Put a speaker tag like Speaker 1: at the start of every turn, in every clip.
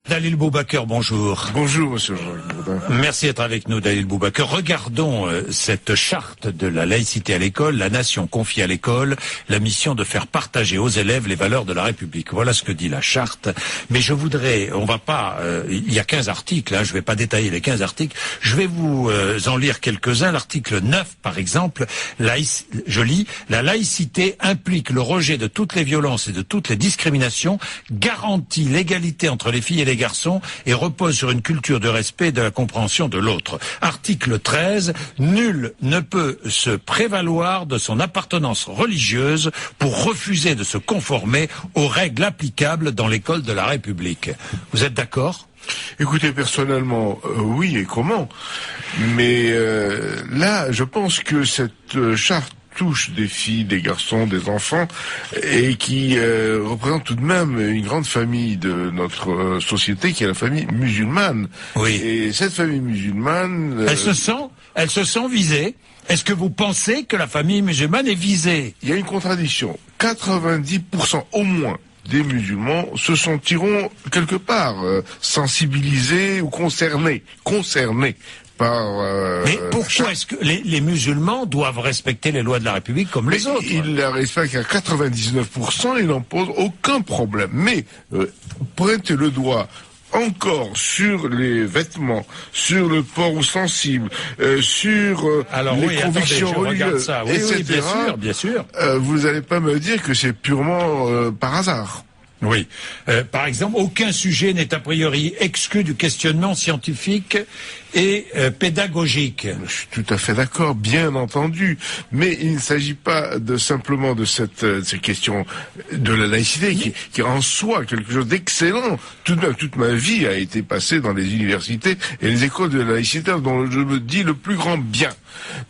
Speaker 1: Dalil Boubaker, bonjour.
Speaker 2: Bonjour, monsieur Jean-Claude.
Speaker 1: Merci d'être avec nous, Dalil Boubaker. Regardons cette charte de la laïcité à l'école. La nation confie à l'école la mission de faire partager aux élèves les valeurs de la République. Voilà ce que dit la charte. Mais je voudrais, on va pas, il y a 15 articles, je vais pas détailler les 15 articles. Je vais vous en lire quelques-uns. L'article 9, par exemple, je lis, la laïcité implique le rejet de toutes les violences et de toutes les discriminations, garantit l'égalité entre les filles et les garçons et repose sur une culture de respect et de la compréhension de l'autre. Article 13, nul ne peut se prévaloir de son appartenance religieuse pour refuser de se conformer aux règles applicables dans l'école de la République. Vous êtes d'accord ?
Speaker 2: Écoutez, personnellement, oui, et comment ? Mais là, je pense que cette charte touche des filles, des garçons, des enfants, et qui représente tout de même une grande famille de notre société, qui est la famille musulmane.
Speaker 1: Oui.
Speaker 2: Et cette famille musulmane...
Speaker 1: Elle se sent visée. Est-ce que vous pensez que la famille musulmane est visée ?
Speaker 2: Il y a une contradiction. 90% au moins des musulmans se sentiront quelque part sensibilisés ou concernés par...
Speaker 1: Mais pourquoi est-ce que les musulmans doivent respecter les lois de la République comme les autres ?
Speaker 2: Ils la respectent à 99%, ils n'en posent aucun problème. Mais pointez le doigt encore sur les vêtements, sur le port sensible, sur les convictions religieuses, etc.
Speaker 1: Oui, bien sûr.
Speaker 2: Vous n'allez pas me dire que c'est purement par hasard.
Speaker 1: Oui. Par exemple, aucun sujet n'est a priori exclu du questionnement scientifique et pédagogique.
Speaker 2: Je suis tout à fait d'accord, bien entendu, mais il ne s'agit pas simplement de cette question de la laïcité qui est en soi quelque chose d'excellent. Tout de même, toute ma vie a été passée dans les universités et les écoles de la laïcité dont je me dis le plus grand bien.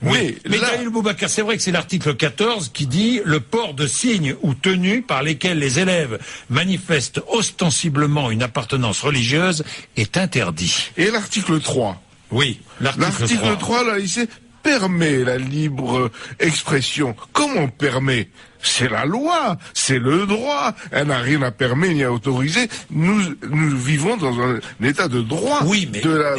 Speaker 1: Mais Dalil Boubaker, c'est vrai que c'est l'article 14 qui dit le port de signes ou tenues par lesquels les élèves manifestent ostensiblement une appartenance religieuse est interdit.
Speaker 2: Et l'article 3.
Speaker 1: Oui, l'article
Speaker 2: 3, la laïcité permet la libre expression. Comment permet ? C'est la loi, c'est le droit. Elle n'a rien à permettre ni à autoriser. Nous vivons dans un état de droit.
Speaker 1: Oui, mais
Speaker 2: de la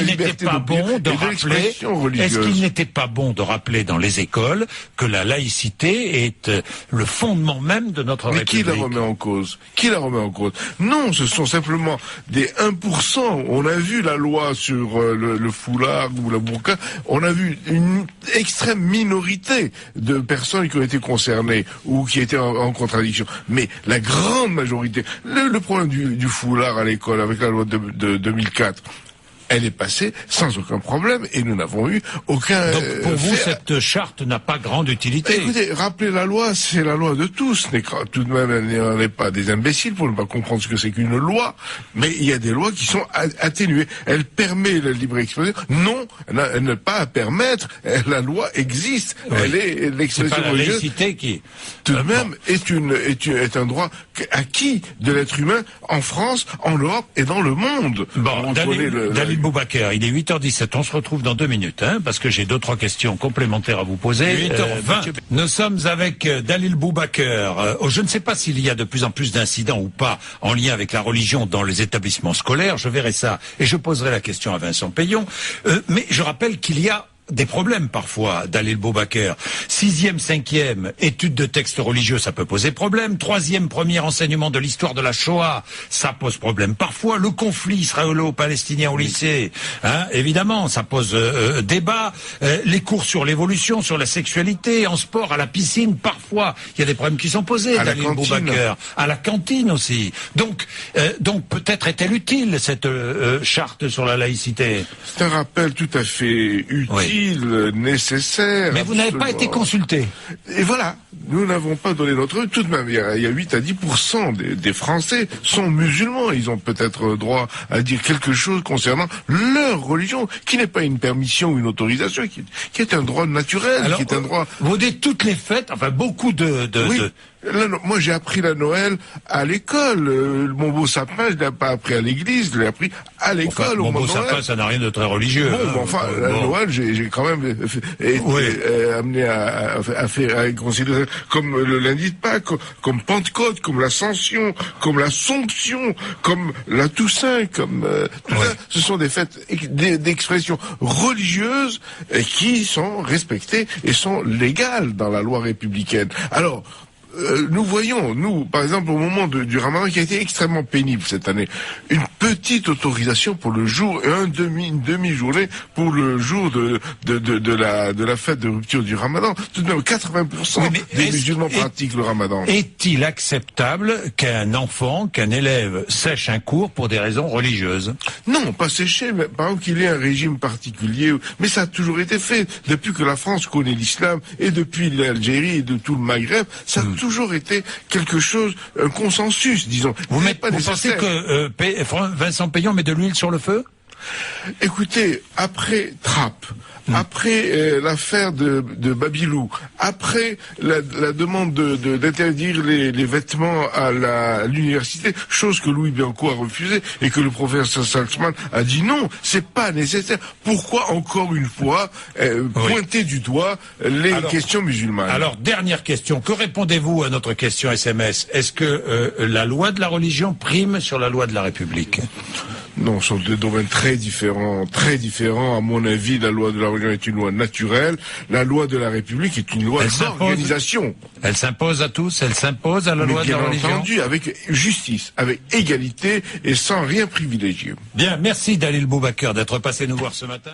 Speaker 2: liberté
Speaker 1: de l'expression religieuse. Est-ce qu'il n'était pas bon de rappeler dans les écoles que la laïcité est le fondement même de notre République ?
Speaker 2: Mais qui la remet en cause ? Non, ce sont simplement des 1%. On a vu la loi sur le foulard ou la burqa. On a vu une extrême minorité de personnes qui ont été concernées ou qui étaient en contradiction. Mais la grande majorité, le problème du foulard à l'école avec la loi de 2004, elle est passée sans aucun problème et nous n'avons eu aucun...
Speaker 1: Donc pour vous, cette charte n'a pas grande utilité.
Speaker 2: Écoutez, rappeler la loi, c'est la loi de tous. Tout de même, on n'est pas des imbéciles pour ne pas comprendre ce que c'est qu'une loi. Mais il y a des lois qui sont atténuées. Elle permet la libre expression. Non, elle n'a pas à permettre. La loi existe. Oui. Elle est l'expression religieuse.
Speaker 1: C'est pas la laïcité qui...
Speaker 2: Tout de même, est un droit acquis de l'être humain en France, en Europe et dans le monde.
Speaker 1: Bon, Dalil Boubaker, il est 8h17, on se retrouve dans 2 minutes, parce que j'ai 2-3 questions complémentaires à vous poser. 8h20. Nous sommes avec Dalil Boubaker. Je ne sais pas s'il y a de plus en plus d'incidents ou pas en lien avec la religion dans les établissements scolaires, je verrai ça et je poserai la question à Vincent Payon. Mais je rappelle qu'il y a des problèmes parfois, Dalil Boubaker. 6e, 5e, études de textes religieux, ça peut poser problème. 3e, premier enseignement de l'histoire de la Shoah, ça pose problème. Parfois, le conflit israélo-palestinien au lycée, évidemment, ça pose débat. Les cours sur l'évolution, sur la sexualité, en sport, à la piscine, parfois, il y a des problèmes qui sont posés, Dalil Boubaker. À la cantine aussi. Donc peut-être est-elle utile, cette charte sur la laïcité.
Speaker 2: C'est un rappel tout à fait utile. Oui. Nécessaire.
Speaker 1: Mais vous n'avez pas été consulté.
Speaker 2: Et voilà, nous n'avons pas donné notre avis. Tout de même, il y a 8 à 10% des Français sont musulmans. Ils ont peut-être droit à dire quelque chose concernant leur religion, qui n'est pas une permission ou une autorisation, qui est un droit naturel, qui est un droit...
Speaker 1: Vous dites toutes les fêtes, enfin beaucoup
Speaker 2: Moi, j'ai appris la Noël à l'école. Mon beau sapin, je l'ai pas appris à l'église, je l'ai appris à l'école.
Speaker 1: Mon beau sapin, ça n'a rien de très religieux.
Speaker 2: Bon, enfin, la Noël, j'ai quand même été amené à considérer comme le lundi de Pâques, comme Pentecôte, comme l'Ascension, comme l'Assomption, comme la Toussaint, comme tout ça. Ce sont des fêtes d'expression religieuse qui sont respectées et sont légales dans la loi républicaine. Alors, nous voyons, par exemple, au moment du Ramadan, qui a été extrêmement pénible cette année, une petite autorisation pour le jour et une demi-journée pour le jour de la fête de rupture du Ramadan. Tout de même, 80% des musulmans pratiquent le Ramadan.
Speaker 1: Est-il acceptable qu'un élève sèche un cours pour des raisons religieuses?
Speaker 2: Non, pas sécher, mais par exemple qu'il ait un régime particulier. Mais ça a toujours été fait. Depuis que la France connaît l'islam et depuis l'Algérie et de tout le Maghreb, ça a toujours été quelque chose, un consensus, disons.
Speaker 1: Vous pensez que Vincent Payon met de l'huile sur le feu?
Speaker 2: Écoutez, après Trappes, après l'affaire de Babilou, après la demande d'interdire les vêtements à l'université, chose que Louis Bianco a refusé et que le professeur Salzman a dit non, c'est pas nécessaire. Pourquoi encore une fois pointer du doigt les questions musulmanes?
Speaker 1: Alors, dernière question, que répondez-vous à notre question SMS? Est-ce que la loi de la religion prime sur la loi de la République?
Speaker 2: Non, ce sont deux domaines très différents, très différents. À mon avis, la loi de la religion est une loi naturelle. La loi de la République est une loi d'organisation.
Speaker 1: Elle s'impose à tous, elle s'impose à la loi de la religion.
Speaker 2: Bien entendu, avec justice, avec égalité et sans rien privilégier.
Speaker 1: Bien, merci Dalil Boubaker d'être passé nous voir ce matin.